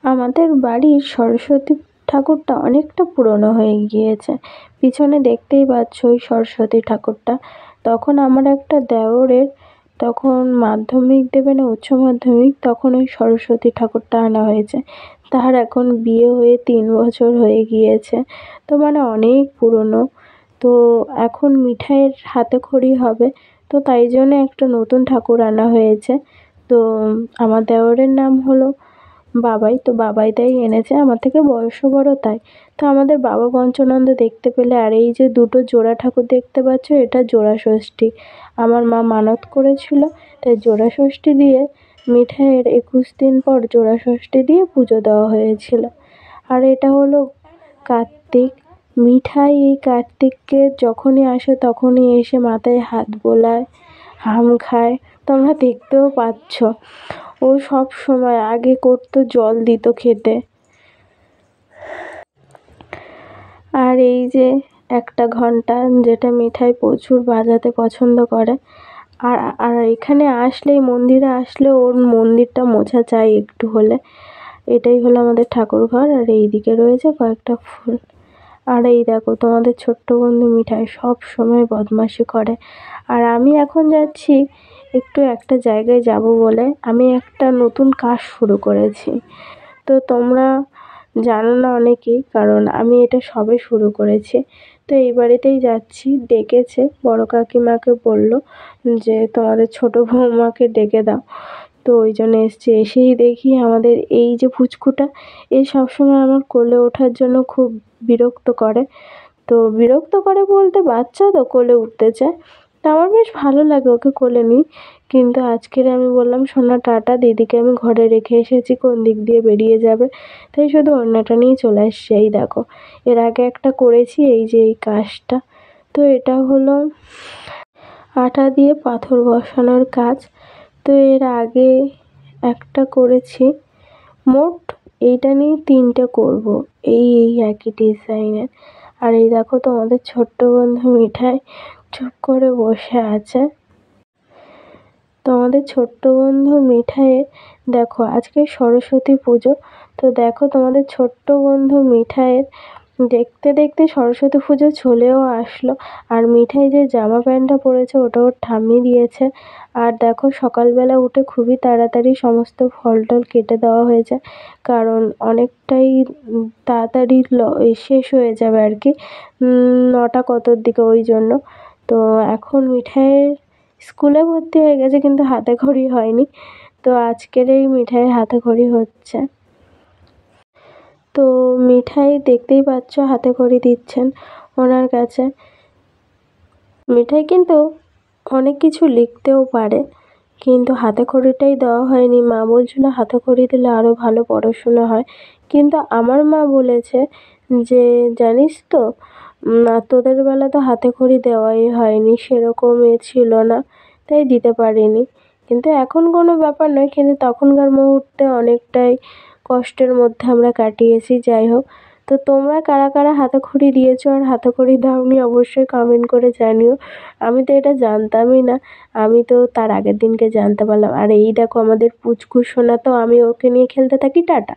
আমাদের বাড়ির সরস্বতী ঠাকুরটা অনেকটা পুরনো হয়ে গিয়েছে। পিছনে দেখতেই পাচ্ছ ওই সরস্বতী ঠাকুরটা। তখন আমার একটা দেওরের তখন মাধ্যমিক দেবে না উচ্চ মাধ্যমিক, তখন ওই সরস্বতী ঠাকুরটা আনা হয়েছে। তার এখন বিয়ে হয়ে 3 বছর হয়ে গিয়েছে। তো মানে অনেক পুরনো। তো এখন মিঠাইয়ের হাতেখড়ি হবে, তো তাই জন্য একটা নতুন ঠাকুর আনা হয়েছে। তো আমার দেওরের নাম হলো বাবাই, তো বাবাই তাই এনেছে, আমার থেকে বয়সও বড় তাই। তো আমাদের বাবা পঞ্চানন্দ দেখতে পেলে, আর এই যে দুটো জোড়া ঠাকুর দেখতে পাচ্ছ, এটা জোড়া ষষ্ঠী। আমার মা মানত করেছিল, তাই জোড়া ষষ্ঠী দিয়ে মিঠাইয়ের 21 দিন পর জোড়া ষষ্ঠী দিয়ে পুজো দেওয়া হয়েছিল। আর এটা হলো কার্তিক। মিঠাই এই কার্তিককে যখনই আসে তখনই এসে মাথায় হাত বোলায়, হাম খায়, তোমরা দেখতেও পাচ্ছ। ও সব সময় আগে করতো, জল দিত খেতে। আর এই যে একটা ঘন্টা, যেটা মিঠাই প্রচুর বাজাতে পছন্দ করে। আর আর এখানে আসলেই, মন্দিরে আসলে ওর মন্দিরটা মোছা চাই একটু হলে। এটাই হলো আমাদের ঠাকুর ঘর। আর এই দিকে রয়েছে কয়েকটা ফুল। আর এই দেখো তোমাদের ছোট্ট বন্ধু মিঠাই সব সময় বদমাশি করে। আর আমি এখন যাচ্ছি একটু একটা জায়গায় যাব বলে, আমি একটা নতুন কাজ শুরু করেছি। তো তোমরা জানো না অনেকেই, কারণ আমি এটা সবে শুরু করেছি। তো এই বাড়িতেই যাচ্ছি, ডেকেছে বড় কাকিমাকে, বলল যে তোমাদের ছোট বৌমাকে ডেকে দাও। তো ওই জন্য এসছি। এসেই দেখি আমাদের এই যে পুচকুটা, এই সবসময় আমার কোলে ওঠার জন্য খুব বিরক্ত করে। তো বিরক্ত করে বলতে, বাচ্চা তো কোলে উঠতে চায়। তো আমার বেশ ভালো লাগে ওকে কোলে নিই। কিন্তু আজকের আমি বললাম, সোনা টাটা, দিদিকে আমি ঘরে রেখে এসেছি, কোন দিক দিয়ে বেরিয়ে যাবে। তাই শুধু ওড়নাটা নিয়ে চলে এসছি। এই দেখো, এর আগে একটা করেছি, এই যে এই কাজটা। তো এটা হলো আটা দিয়ে পাথর বসানোর কাজ। তো এর আগে একটা করেছি, মোট এইটা নিয়ে 3টে করব, এই একই ডিজাইনের। আর এই দেখো তোমাদের ছোট্ট বন্ধু মিঠাই চুপ করে বসে আছে। তোমাদের ছোট্ট বন্ধু মিঠাইয়ের দেখো আজকে সরস্বতী পুজো। তো দেখো তোমাদের ছোট্ট বন্ধু মিঠাইয়ের দেখতে দেখতে সরস্বতী পুজো চলেও আসলো। আর মিঠাই যে জামা প্যান্টটা পরেছে ওটা ওর ঠাম্মি দিয়েছে। আর দেখো সকালবেলা উঠে খুবই তাড়াতাড়ি সমস্ত ফল টল কেটে দেওয়া হয়েছে, কারণ অনেকটাই তাড়াতাড়ি শেষ হয়ে যাবে আর কি, 9টা কতর দিকে, ওই জন্য। তো এখন মিঠাইয়ের স্কুলে ভর্তি হয়ে গেছে, কিন্তু হাতেখড়ি হয়নি। তো আজকের এই মিঠাইয়ের হাতেখড়ি হচ্ছে। তো মিঠাই দেখতেই পাচ্ছ হাতেখড়ি দিচ্ছেন ওনার কাছে। মিঠাই কিন্তু অনেক কিছু লিখতেও পারে, কিন্তু হাতেখড়িটাই দেওয়া হয়নি। মা বলছিল হাতেখড়ি দিলে আরও ভালো পড়াশুনো হয়, কিন্তু আমার মা বলেছে যে জানিস তো, তোদের বেলা তো হাতেখড়ি দেওয়াই হয়নি, সেরকম ছিল না, তাই দিতে পারিনি। কিন্তু এখন কোনো ব্যাপার নয়, কিন্তু তখনকার মুহূর্তে অনেকটাই কষ্টের মধ্যে আমরা কাটিয়েছি। যাই হোক, তো তোমরা কারা কারা হাতেখড়ি দিয়েছো আর হাতেখড়ি দাওনি অবশ্যই কমেন্ট করে জানিও। আমি তো এটা জানতামই না, আমি তো তার আগের দিনকে জানতে পারলাম। আর এই দেখো আমাদের পুচকু সোনা, তো আমি ওকে নিয়ে খেলতে থাকি। টাটা।